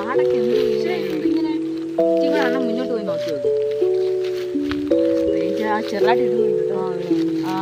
കാടൊക്കെ എന്ത് ഇങ്ങനെ ഇവിടെ മുന്നോട്ട് പോയി നോക്കി നോക്കും. റേഞ്ച് ആ ചെറുതായിട്ട് ഇടുന്നുണ്ട് കേട്ടോ. ആ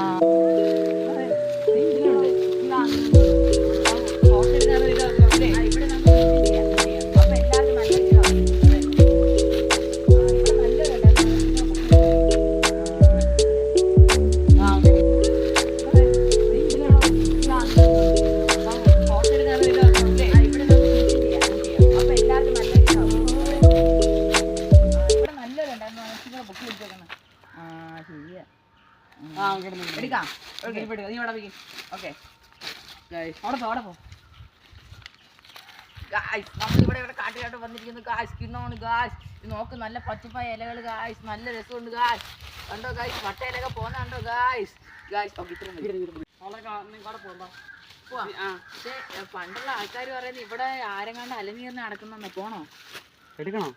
എടുക്കാം. നീ അവിടെ ഓക്കെ അവിടെ പോ. നമ്മളിവിടെ കാട്ടിലോട്ട് വന്നിരിക്കുന്നു ഗായ്സ്. കിണ്ണോണ് ഗായ്സ്. ഇത് നോക്ക്, നല്ല പച്ചപ്പായ ഇലകൾ ഗായ്സ്, നല്ല രസമുണ്ട് ഗായ്സ്. കണ്ടോ ഗായ്സ്, വട്ടയിലൊക്കെ പോകുന്നുണ്ടോ ഗായ്സ്. ഗായ്സ് ഇത്രയും പക്ഷേ പണ്ടുള്ള ആൾക്കാർ പറയുന്നത് ഇവിടെ ആരെങ്ങാണ്ട് അലനീർന്ന് നടക്കുന്ന പോണോ എടുക്കണോ?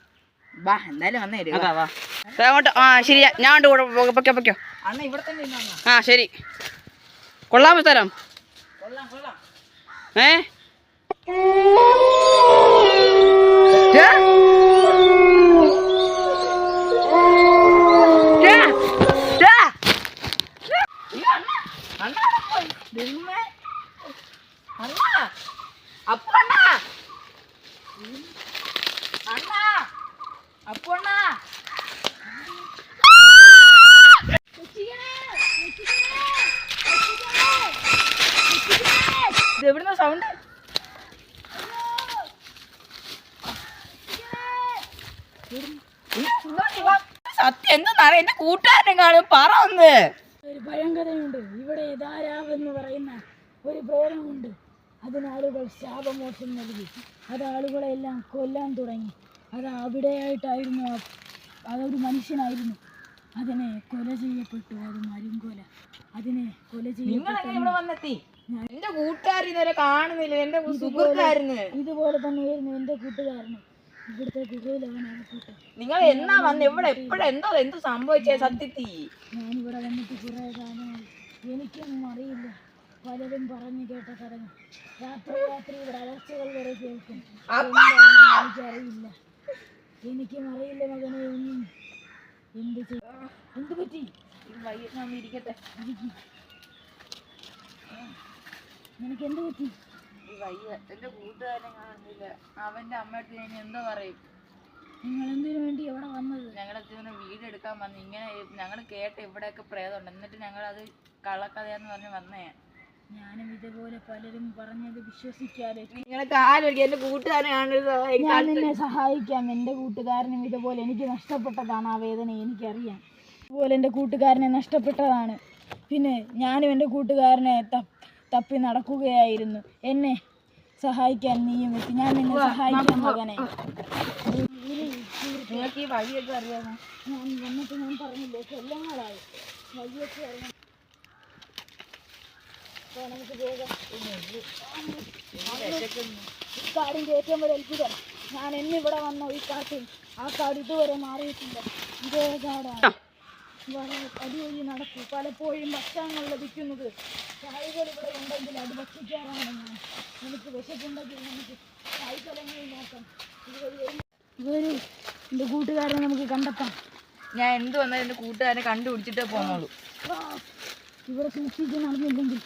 ബാ എന്തായാലും വന്നേ അങ്ങോട്ട്. ആ ശരി, ഞാൻ പൊക്കോ അണ്ണ ഇവിടെ തന്നെ. ആ ശരി, കൊള്ളാമോ സ്ഥലം? കൊള്ളാം. എവിടുന്ന സൗണ്ട്? സത്യം എന്താണെന്നറിയാം. എന്റെ കൂട്ടുകാരനെ കാണും പറ ഒന്ന്. ഒരു ഭയങ്കരമുണ്ട് ഇവിടെ. ധാരാവെന്ന് പറയുന്ന ഒരു പ്രേതമുണ്ട്. അതിനാളുകൾ ശാപമോക്ഷം നൽകി. അത് ആളുകളെല്ലാം കൊല്ലാൻ തുടങ്ങി. അത് അവിടെയായിട്ടായിരുന്നു. അതൊരു മനുഷ്യനായിരുന്നു. അതിനെ കൊല ചെയ്യപ്പെട്ടു. അത് മരുങ്കൊല. അതിനെ കൊല ചെയ്യപ്പെട്ടു. എന്റെ കൂട്ടുകാരിന്നവരെ കാണുന്നില്ല. എന്റെ സുഹൃത്തായിരുന്നു. ഇതുപോലെ തന്നെയായിരുന്നു എന്റെ കൂട്ടുകാരന്. ഇവിടുത്തെ ഗുഹയിലാണ് കൂട്ടം. നിങ്ങൾ എന്നാ വന്ന് ഇവിടെ എപ്പോഴെന്തോ എന്ത് സംഭവിച്ചേ സത്യത്തി? ഞാനിവിടെ വന്നിട്ട് കുറേ കാലമായി. എനിക്കൊന്നും അറിയില്ല. പലരും പറഞ്ഞു കേട്ട കഥകൾ. രാത്രി ഇവിടെ അലർച്ചകൾ വരെ കേൾക്കും. എനിക്കറിയില്ല. എനിക്കും അറിയില്ല മകനെ ഒന്നും. എന്ത് പറ്റി? ഇരിക്കട്ടെ. നിനക്ക് എന്ത് പറ്റി? എന്റെ കൂട്ടുകാരനെ കാണുന്നില്ല. അവന്റെ അമ്മയോട്ട് ഞാൻ എന്തോ പറയും. നിങ്ങൾ എന്തിനു വേണ്ടി എവിടെ വന്നത്? ഞങ്ങളെ വീട് എടുക്കാൻ വന്നു. ഇങ്ങനെ ഞങ്ങൾ കേട്ട് ഇവിടെയൊക്കെ പ്രേതമുണ്ട്. എന്നിട്ട് ഞങ്ങൾ അത് കള്ളക്കഥയാന്ന് പറഞ്ഞ് വന്നേ. ഞാനും ഇതുപോലെ പലരും പറഞ്ഞത് വിശ്വസിക്കാതെ. നിങ്ങളെ കാലൊക്കെ എന്റെ കൂട്ടുകാരനെ കാണരുത്. ഞാൻ നിന്നെ സഹായിക്കാം. എന്റെ കൂട്ടുകാരനും ഇതുപോലെ എനിക്ക് നഷ്ടപ്പെട്ടതാണ്. ആ വേദന എനിക്കറിയാം. ഇതുപോലെ എൻ്റെ കൂട്ടുകാരനെ നഷ്ടപ്പെട്ടതാണ്. പിന്നെ ഞാനും എൻ്റെ കൂട്ടുകാരനെ തപ്പി നടക്കുകയായിരുന്നു. എന്നെ സഹായിക്കാൻ നീയും എത്തി. ഞാൻ നിന്നെ സഹായിക്കാം മകനെ. നിങ്ങൾക്ക് ഈ വഴിയൊക്കെ അറിയാമോ? ഞാൻ വന്നിട്ട് ഞാൻ പറഞ്ഞില്ലേ, കൊല്ലങ്ങളായി. വഴിയൊക്കെ അറിയാം. നമുക്ക് വേഗം കാടിൻ്റെ ഏറ്റവും വലിയ അത്ഭുതം, ഞാൻ എന്നിവിടെ വന്ന ഈ കാട്ടിൽ ആ കാട് ഇതുവരെ മാറിയിട്ടില്ല. ഇതേ കാടാണ്. അതുവഴി നടക്കൂ. പലപ്പോഴും ഭക്ഷണങ്ങൾ ലഭിക്കുന്നത് കായ്കൾ ഇവിടെ ഉണ്ടെങ്കിൽ അത് ഭക്ഷിക്കാറാണ് ഞാൻ. എനിക്ക് വിശപ്പുണ്ടെങ്കിൽ നമുക്ക് കായ്ഫലങ്ങളിൽ നോക്കാം. ഇതൊരു എൻ്റെ കൂട്ടുകാരനെ നമുക്ക് കണ്ടെത്താം. ഞാൻ എന്ത് വന്നാലും എൻ്റെ കൂട്ടുകാരനെ കണ്ടുപിടിച്ചിട്ടേ പോകുന്നുള്ളൂ. ഇവിടെ സൂക്ഷിച്ച് നടന്നില്ലെങ്കിൽ